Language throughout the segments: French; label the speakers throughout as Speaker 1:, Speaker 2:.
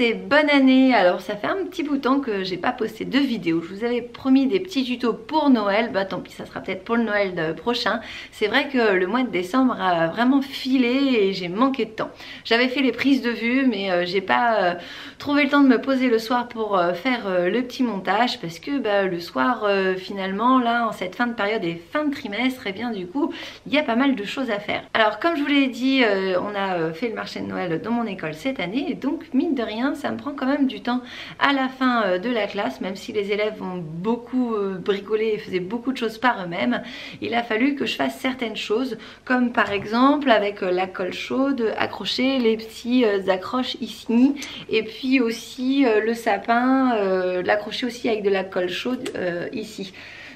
Speaker 1: et bonne année. Alors ça fait un petit bout de temps que j'ai pas posté de vidéo. Je vous avais promis des petits tutos pour Noël. Bah tant pis, ça sera peut-être pour le Noël prochain. C'est vrai que le mois de décembre a vraiment filé et j'ai manqué de temps. J'avais fait les prises de vue mais j'ai pas trouvé le temps de me poser le soir pour faire le petit montage parce que bah, le soir finalement là en cette fin de période et fin de trimestre et bien du coup il y a pas mal de choses à faire. Alors comme je vous l'ai dit on a fait le marché de Noël dans mon école cette année et donc mine de rien ça me prend quand même du temps à la fin de la classe, même si les élèves ont beaucoup bricolé et faisaient beaucoup de choses par eux-mêmes. Il a fallu que je fasse certaines choses comme par exemple avec la colle chaude accrocher les petits accroches ici et puis aussi le sapin l'accrocher aussi avec de la colle chaude ici.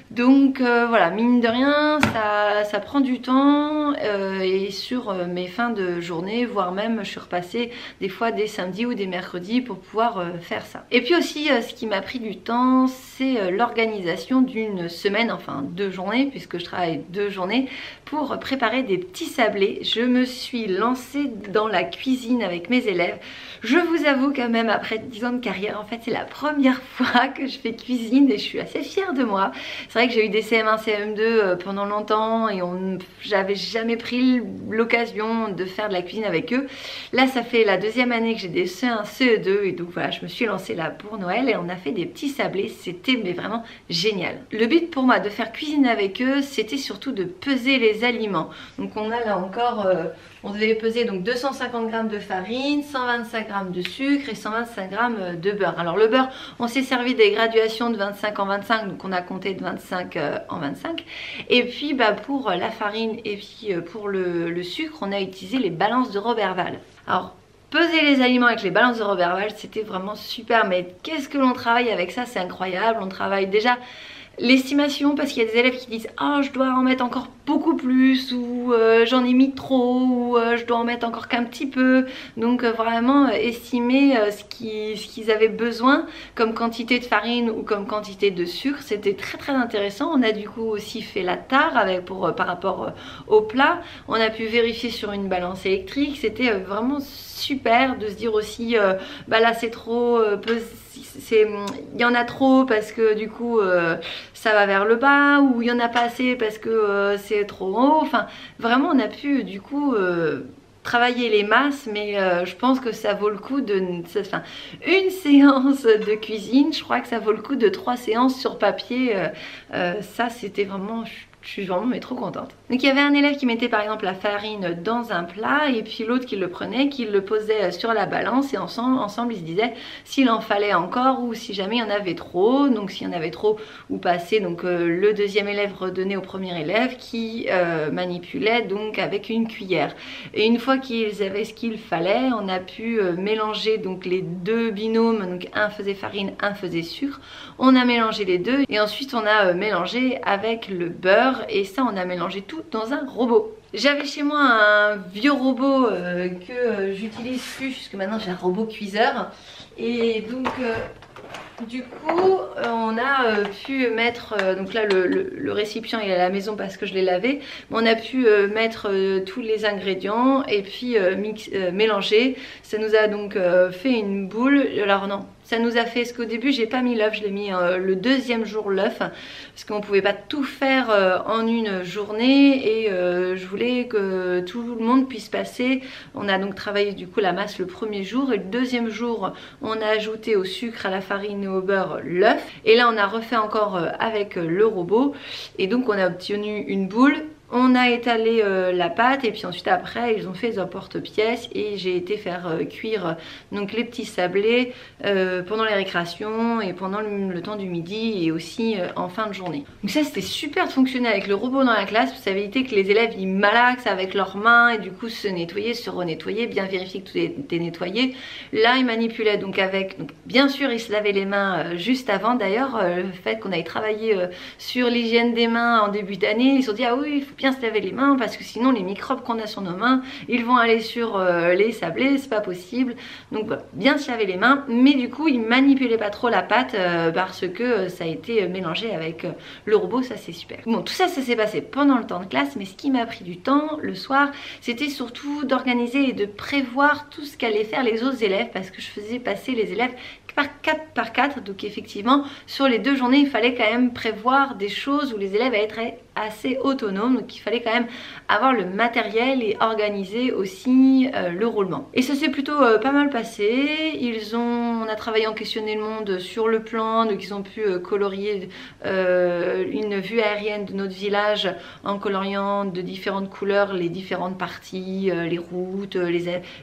Speaker 1: Donc voilà, mine de rien ça prend du temps et sur mes fins de journée, voire même je suis repassée des fois des samedis ou des mercredis pour pouvoir faire ça. Et puis aussi ce qui m'a pris du temps c'est l'organisation d'une semaine, enfin 2 journées puisque je travaille 2 journées pour préparer des petits sablés. Je me suis lancée dans la cuisine avec mes élèves. Je vous avoue quand même après 10 ans de carrière en fait c'est la première fois que je fais cuisine et je suis assez fière de moi. C'est vrai que j'ai eu des CM1, CM2 pendant longtemps et j'avais jamais pris l'occasion de faire de la cuisine avec eux. Là ça fait la 2e année que j'ai des CE1, CE2 et donc voilà je me suis lancée là pour Noël et on a fait des petits sablés, c'était mais vraiment génial. Le but pour moi de faire cuisine avec eux c'était surtout de peser les aliments. Donc on a là encore, on devait peser donc 250 g de farine, 125 g de sucre et 125 g de beurre. Alors le beurre on s'est servi des graduations de 25 en 25 donc on a compté de 25 en 25 et puis bah, pour la farine et puis pour le sucre on a utilisé les balances de Roberval. Alors peser les aliments avec les balances de Roberval c'était vraiment super, mais qu'est-ce que l'on travaille avec ça, c'est incroyable. On travaille déjà l'estimation parce qu'il y a des élèves qui disent oh je dois en mettre encore beaucoup plus ou j'en ai mis trop ou je dois en mettre encore qu'un petit peu. Donc vraiment estimer ce qu'ils avaient besoin comme quantité de farine ou comme quantité de sucre, c'était très intéressant. On a du coup aussi fait la tare avec par rapport au plat. On a pu vérifier sur une balance électrique, c'était vraiment super de se dire aussi bah là c'est trop il y en a trop parce que du coup ça va vers le bas ou il y en a pas assez parce que c'est trop haut. Enfin vraiment on a pu du coup travailler les masses, mais je pense que ça vaut le coup de enfin, une séance de cuisine, je crois que ça vaut le coup de 3 séances sur papier. Ça c'était vraiment, je suis vraiment mais trop contente. Donc il y avait un élève qui mettait par exemple la farine dans un plat et puis l'autre qui le prenait, qui le posait sur la balance et ensemble ils se disaient s'il en fallait encore ou si jamais il y en avait trop. Donc s'il y en avait trop ou pas assez, donc le deuxième élève redonnait au premier élève qui manipulait donc avec une cuillère. Et une fois qu'ils avaient ce qu'il fallait, on a pu mélanger donc les 2 binômes, donc un faisait farine, un faisait sucre. On a mélangé les deux et ensuite on a mélangé avec le beurre. Et ça on a mélangé tout dans un robot. J'avais chez moi un vieux robot que j'utilise plus puisque maintenant j'ai un robot cuiseur et donc du coup on a pu mettre donc là le récipient il est à la maison parce que je l'ai lavé, mais on a pu mettre tous les ingrédients et puis mélanger. Ça nous a donc fait une boule. Alors non, ça nous a fait ce qu'au début j'ai pas mis l'œuf, je l'ai mis le 2e jour l'œuf parce qu'on pouvait pas tout faire en une journée et je voulais que tout le monde puisse passer. On a donc travaillé du coup la masse le 1er jour et le 2e jour on a ajouté au sucre, à la farine et au beurre l'œuf et là on a refait encore avec le robot et donc on a obtenu une boule. On a étalé la pâte et puis ensuite après ils ont fait des emporte-pièces et j'ai été faire cuire donc les petits sablés pendant les récréations et pendant le temps du midi et aussi en fin de journée. Donc ça c'était super de fonctionner avec le robot dans la classe, ça avait évité que les élèves ils malaxent avec leurs mains et du coup se nettoyer, se renettoyer, bien vérifier que tout était nettoyé. Là ils manipulaient donc avec, donc bien sûr ils se lavaient les mains juste avant. D'ailleurs le fait qu'on aille travailler sur l'hygiène des mains en début d'année, ils se sont dit ah oui bien se laver les mains parce que sinon les microbes qu'on a sur nos mains, ils vont aller sur les sablés, c'est pas possible. Donc voilà, bien se laver les mains, mais du coup ils manipulaient pas trop la pâte parce que ça a été mélangé avec le robot, ça c'est super. Bon, tout ça, ça s'est passé pendant le temps de classe, mais ce qui m'a pris du temps le soir, c'était surtout d'organiser et de prévoir tout ce qu'allaient faire les autres élèves parce que je faisais passer les élèves par 4, donc effectivement sur les 2 journées il fallait quand même prévoir des choses où les élèves allaient être assez autonomes, donc il fallait quand même avoir le matériel et organiser aussi le roulement. Et ça s'est plutôt pas mal passé. On a travaillé en questionner le monde sur le plan, donc ils ont pu colorier une vue aérienne de notre village en coloriant de différentes couleurs les différentes parties, les routes,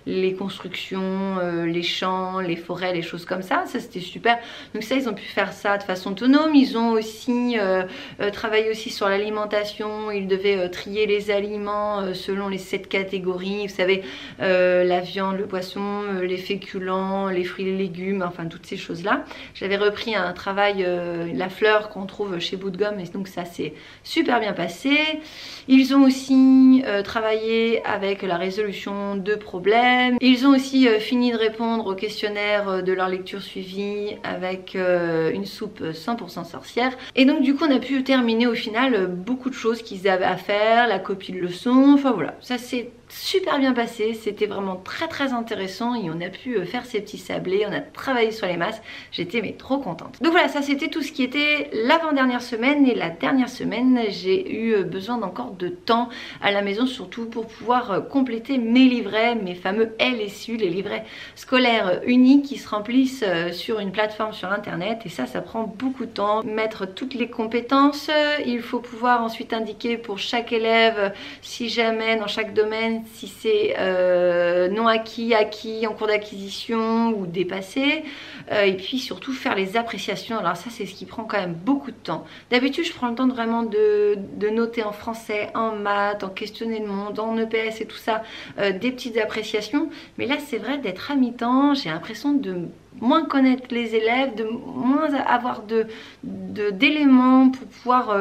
Speaker 1: les constructions, les champs, les forêts, les choses comme ça. Ça c'était super. Donc ça ils ont pu faire ça de façon autonome. Ils ont aussi travaillé aussi sur l'alimentation. Ils devaient trier les aliments selon les 7 catégories. Vous savez, la viande, le poisson, les féculents, les fruits et les légumes, enfin toutes ces choses là. J'avais repris un travail, la fleur qu'on trouve chez Bout de Gomme, et donc ça s'est super bien passé. Ils ont aussi travaillé avec la résolution de problèmes. Ils ont aussi fini de répondre au questionnaire de leur lecture suivie avec une soupe 100% sorcière. Et donc du coup on a pu terminer au final beaucoup de choses qu'ils avaient à faire, la copie de leçon, enfin voilà, ça c'est super bien passé, c'était vraiment très intéressant et on a pu faire ces petits sablés, on a travaillé sur les masses, j'étais mais trop contente. Donc voilà, ça c'était tout ce qui était l'avant-dernière semaine, et la dernière semaine j'ai eu besoin d'encore de temps à la maison, surtout pour pouvoir compléter mes livrets, mes fameux LSU, les livrets scolaires uniques qui se remplissent sur une plateforme sur internet, et ça prend beaucoup de temps. Mettre toutes les compétences, il faut pouvoir ensuite indiquer pour chaque élève si jamais dans chaque domaine si c'est non acquis, acquis, en cours d'acquisition ou dépassé, et puis surtout faire les appréciations. Alors ça c'est ce qui prend quand même beaucoup de temps. D'habitude je prends le temps vraiment de noter en français, en maths, en questionner le monde, en EPS et tout ça, des petites appréciations, mais là c'est vrai d'être à mi-temps, j'ai l'impression de moins connaître les élèves, de moins avoir d'éléments pour pouvoir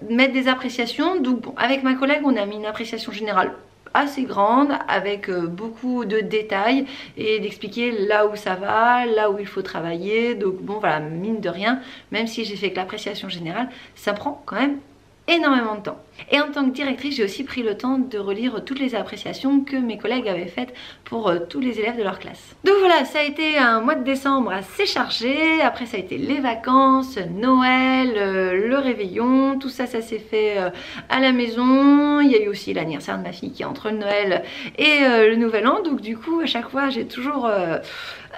Speaker 1: mettre des appréciations. Donc bon, avec ma collègue on a mis une appréciation générale assez grande avec beaucoup de détails et d'expliquer là où ça va, là où il faut travailler. Donc bon voilà, mine de rien, même si j'ai fait que l'appréciation générale, ça prend quand même énormément de temps. Et en tant que directrice, j'ai aussi pris le temps de relire toutes les appréciations que mes collègues avaient faites pour tous les élèves de leur classe. Donc voilà, ça a été un mois de décembre assez chargé. Après ça a été les vacances, Noël, le réveillon, tout ça, ça s'est fait à la maison. Il y a eu aussi l'anniversaire de ma fille qui est entre le Noël et le Nouvel An. Donc du coup, à chaque fois, j'ai toujours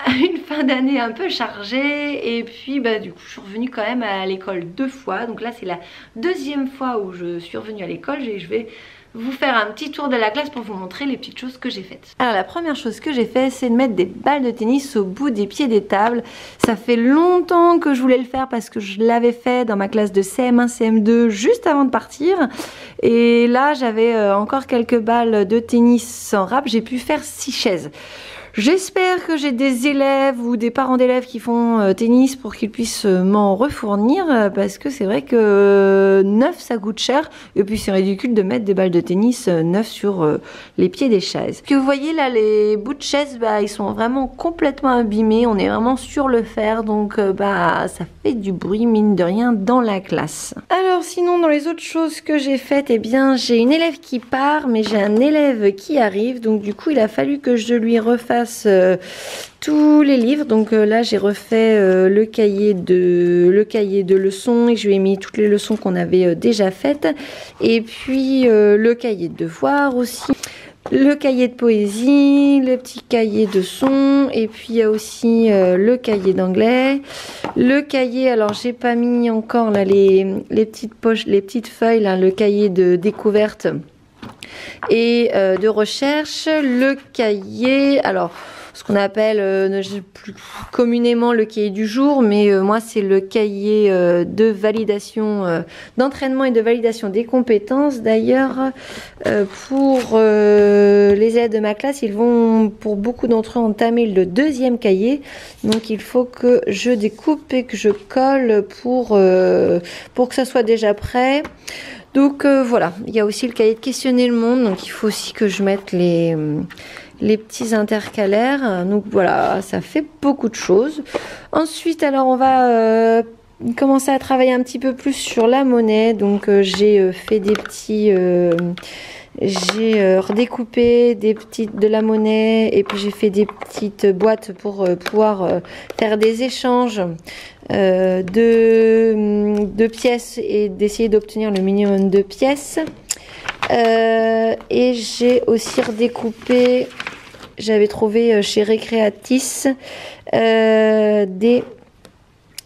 Speaker 1: une fin d'année un peu chargée. Et puis bah du coup, je suis revenue quand même à l'école 2 fois. Donc là, c'est la 2e fois où je suis revenue à l'école, et je vais vous faire un petit tour de la classe pour vous montrer les petites choses que j'ai faites. Alors la première chose que j'ai fait, c'est de mettre des balles de tennis au bout des pieds des tables. Ça fait longtemps que je voulais le faire parce que je l'avais fait dans ma classe de CM1, CM2 juste avant de partir. Et là j'avais encore quelques balles de tennis sans râpe, j'ai pu faire 6 chaises. J'espère que j'ai des élèves ou des parents d'élèves qui font tennis pour qu'ils puissent m'en refournir, parce que c'est vrai que neuf ça coûte cher, et puis c'est ridicule de mettre des balles de tennis neufs sur les pieds des chaises. Que vous voyez là, les bouts de chaises, bah, ils sont vraiment complètement abîmés, on est vraiment sur le fer, donc bah ça fait du bruit mine de rien dans la classe. Alors sinon dans les autres choses que j'ai faites, eh bien j'ai une élève qui part, mais j'ai un élève qui arrive, donc du coup il a fallu que je lui refasse tous les livres. Donc là j'ai refait le cahier de leçons, et je lui ai mis toutes les leçons qu'on avait déjà faites, et puis le cahier de devoirs aussi, le cahier de poésie, le petit cahier de son, et puis il y a aussi le cahier d'anglais, le cahier, alors j'ai pas mis encore là les petites poches, les petites feuilles là, le cahier de découverte et de recherche, le cahier, alors ce qu'on appelle plus communément le cahier du jour, mais moi c'est le cahier de validation, d'entraînement et de validation des compétences. D'ailleurs pour les élèves de ma classe, ils vont pour beaucoup d'entre eux entamer le 2e cahier, donc il faut que je découpe et que je colle pour que ça soit déjà prêt. Donc voilà, il y a aussi le cahier de questionner le monde, donc il faut aussi que je mette les petits intercalaires. Donc voilà, ça fait beaucoup de choses. Ensuite, alors on va commencer à travailler un petit peu plus sur la monnaie. Donc j'ai fait des petits... j'ai redécoupé de la monnaie et puis j'ai fait des petites boîtes pour pouvoir faire des échanges de pièces et d'essayer d'obtenir le minimum de pièces. Et j'ai aussi redécoupé, j'avais trouvé chez Recreatis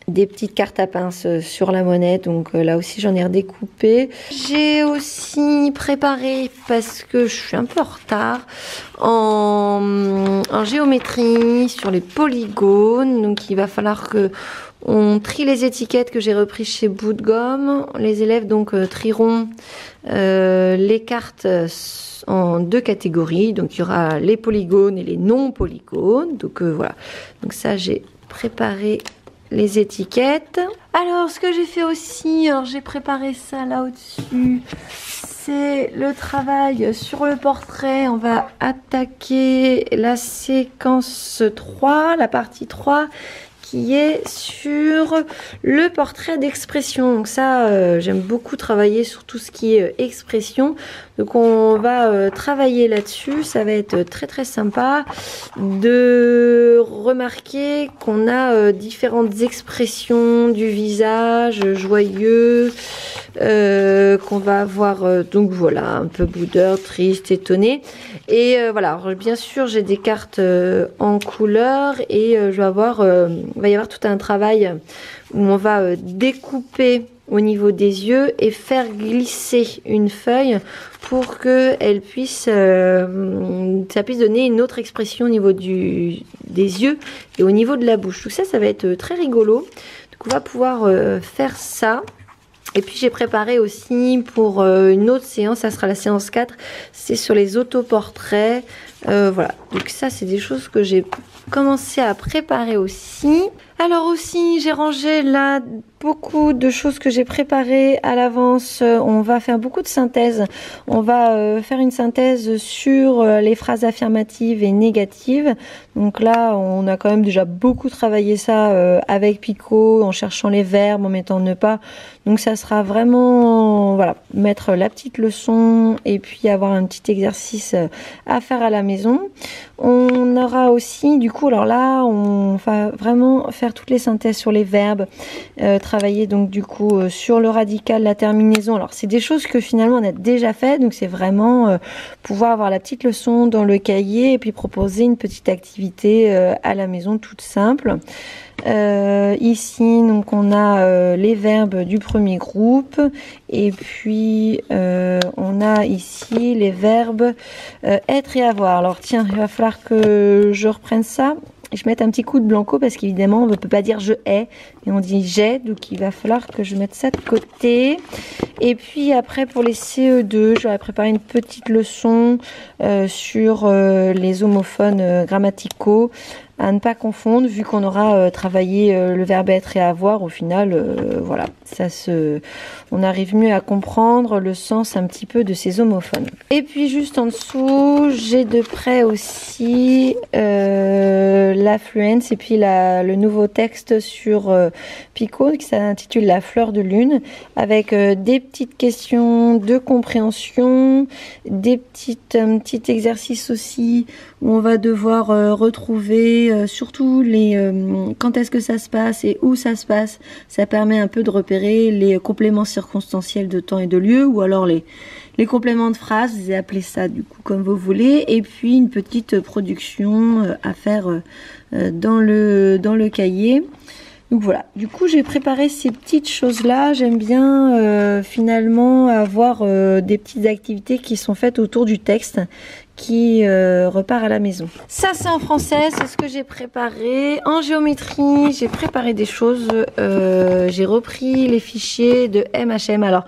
Speaker 1: des petites cartes à pince sur la monnaie, donc là aussi j'en ai redécoupé. J'ai aussi préparé, parce que je suis un peu en retard, en géométrie sur les polygones, donc il va falloir que on trie les étiquettes que j'ai reprises chez Bout de Gomme. Les élèves donc trieront les cartes en 2 catégories, donc il y aura les polygones et les non polygones, donc voilà, donc ça j'ai préparé les étiquettes. Alors ce que j'ai fait aussi, alors j'ai préparé ça là au-dessus, c'est le travail sur le portrait. On va attaquer la séquence 3, la partie 3 qui est sur le portrait d'expression. Donc ça, j'aime beaucoup travailler sur tout ce qui est expression. Donc on va travailler là-dessus. Ça va être très très sympa de remarquer qu'on a différentes expressions du visage, joyeux, qu'on va avoir, donc voilà, un peu boudeur, triste, étonné. Et voilà, alors, bien sûr j'ai des cartes en couleur et je vais avoir... il va y avoir tout un travail où on va découper au niveau des yeux et faire glisser une feuille pour que elle puisse, ça puisse donner une autre expression au niveau des yeux et au niveau de la bouche. Tout ça, ça va être très rigolo. Donc on va pouvoir faire ça. Et puis j'ai préparé aussi pour une autre séance, ça sera la séance 4, c'est sur les autoportraits. Voilà, donc ça c'est des choses que j'ai commencé à préparer aussi. Alors aussi j'ai rangé là beaucoup de choses que j'ai préparées à l'avance. On va faire beaucoup de synthèse. On va faire une synthèse sur les phrases affirmatives et négatives. Donc là on a quand même déjà beaucoup travaillé ça avec Pico, en cherchant les verbes, en mettant ne pas. Donc ça sera vraiment, voilà, mettre la petite leçon et puis avoir un petit exercice à faire à la maison. On aura aussi, du coup, alors là, on va vraiment faire toutes les synthèses sur les verbes, travailler donc du coup sur le radical, la terminaison. Alors c'est des choses que finalement on a déjà fait, donc c'est vraiment pouvoir avoir la petite leçon dans le cahier et puis proposer une petite activité à la maison toute simple. Ici donc on a les verbes du premier groupe et puis on a ici les verbes être et avoir. Alors tiens, il va falloir que je reprenne ça et je mette un petit coup de blanco parce qu'évidemment on ne peut pas dire je hais mais on dit j'ai, donc il va falloir que je mette ça de côté. Et puis après pour les CE2 j'aurais préparé une petite leçon sur les homophones grammaticaux à ne pas confondre, vu qu'on aura travaillé le verbe être et avoir. Au final, voilà, on arrive mieux à comprendre le sens un petit peu de ces homophones. Et puis juste en dessous, j'ai de près aussi l'affluence et puis le nouveau texte sur Pico qui s'intitule La fleur de lune, avec des petites questions de compréhension, des petits exercices aussi où on va devoir retrouver surtout quand est-ce que ça se passe et où ça se passe. Ça permet un peu de repérer les compléments circonstanciels de temps et de lieu, ou alors les compléments de phrases, vous appelez ça du coup comme vous voulez. Et puis une petite production à faire dans le cahier. Donc voilà, du coup j'ai préparé ces petites choses là. J'aime bien finalement avoir des petites activités qui sont faites autour du texte qui repart à la maison. Ça c'est en français, c'est ce que j'ai préparé. En géométrie, j'ai préparé des choses. J'ai repris les fichiers de MHM. Alors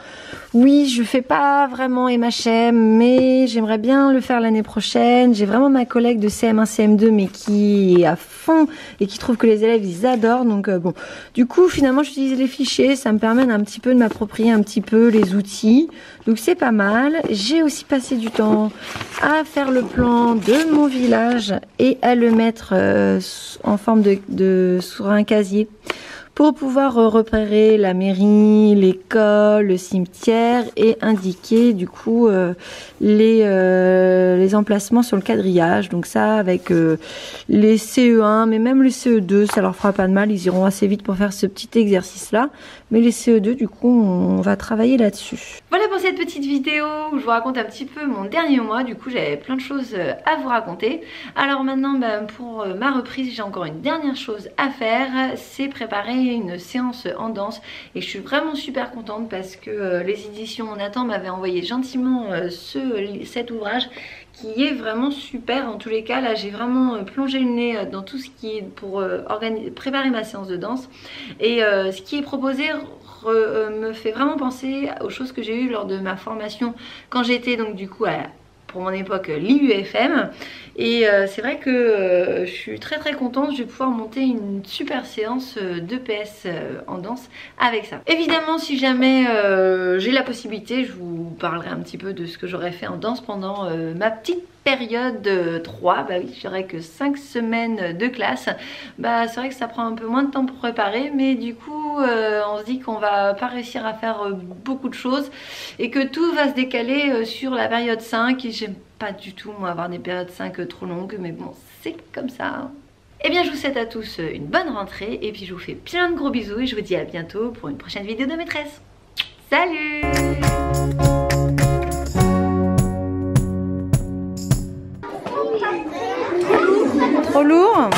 Speaker 1: Oui, je fais pas vraiment MHM, mais j'aimerais bien le faire l'année prochaine. J'ai vraiment ma collègue de CM1, CM2, mais qui est à fond et qui trouve que les élèves, ils adorent. Donc bon, du coup, finalement, j'utilise les fichiers. Ça me permet un petit peu de m'approprier un petit peu les outils. Donc c'est pas mal. J'ai aussi passé du temps à faire le plan de mon village et à le mettre en forme sur un casier, pour pouvoir repérer la mairie, l'école, le cimetière et indiquer du coup les emplacements sur le quadrillage. Donc ça avec les CE1, mais même les CE2, ça leur fera pas de mal, ils iront assez vite pour faire ce petit exercice là. Mais les CE2, du coup, on va travailler là-dessus. Voilà pour cette petite vidéo où je vous raconte un petit peu mon dernier mois. Du coup, j'avais plein de choses à vous raconter. Alors maintenant, pour ma reprise, j'ai encore une dernière chose à faire. C'est préparer une séance en danse. Et je suis vraiment super contente parce que les éditions Nathan m'avaient envoyé gentiment cet ouvrage qui est vraiment super. En tous les cas, là, j'ai vraiment plongé le nez dans tout ce qui est pour préparer ma séance de danse. Et ce qui est proposé me fait vraiment penser aux choses que j'ai eues lors de ma formation quand j'étais donc du coup pour mon époque l'IUFM. Et c'est vrai que je suis très contente, je vais pouvoir monter une super séance de PS en danse avec ça. Évidemment, si jamais j'ai la possibilité, je vous parlerai un petit peu de ce que j'aurais fait en danse pendant ma petite période 3, bah oui, j'aurais que 5 semaines de classe. Bah c'est vrai que ça prend un peu moins de temps pour préparer, mais du coup on se dit qu'on va pas réussir à faire beaucoup de choses et que tout va se décaler sur la période 5. Et j'aime pas du tout moi avoir des périodes 5 trop longues, mais bon, c'est comme ça. Et bien je vous souhaite à tous une bonne rentrée et puis je vous fais plein de gros bisous et je vous dis à bientôt pour une prochaine vidéo de maîtresse. Salut! Trop lourd.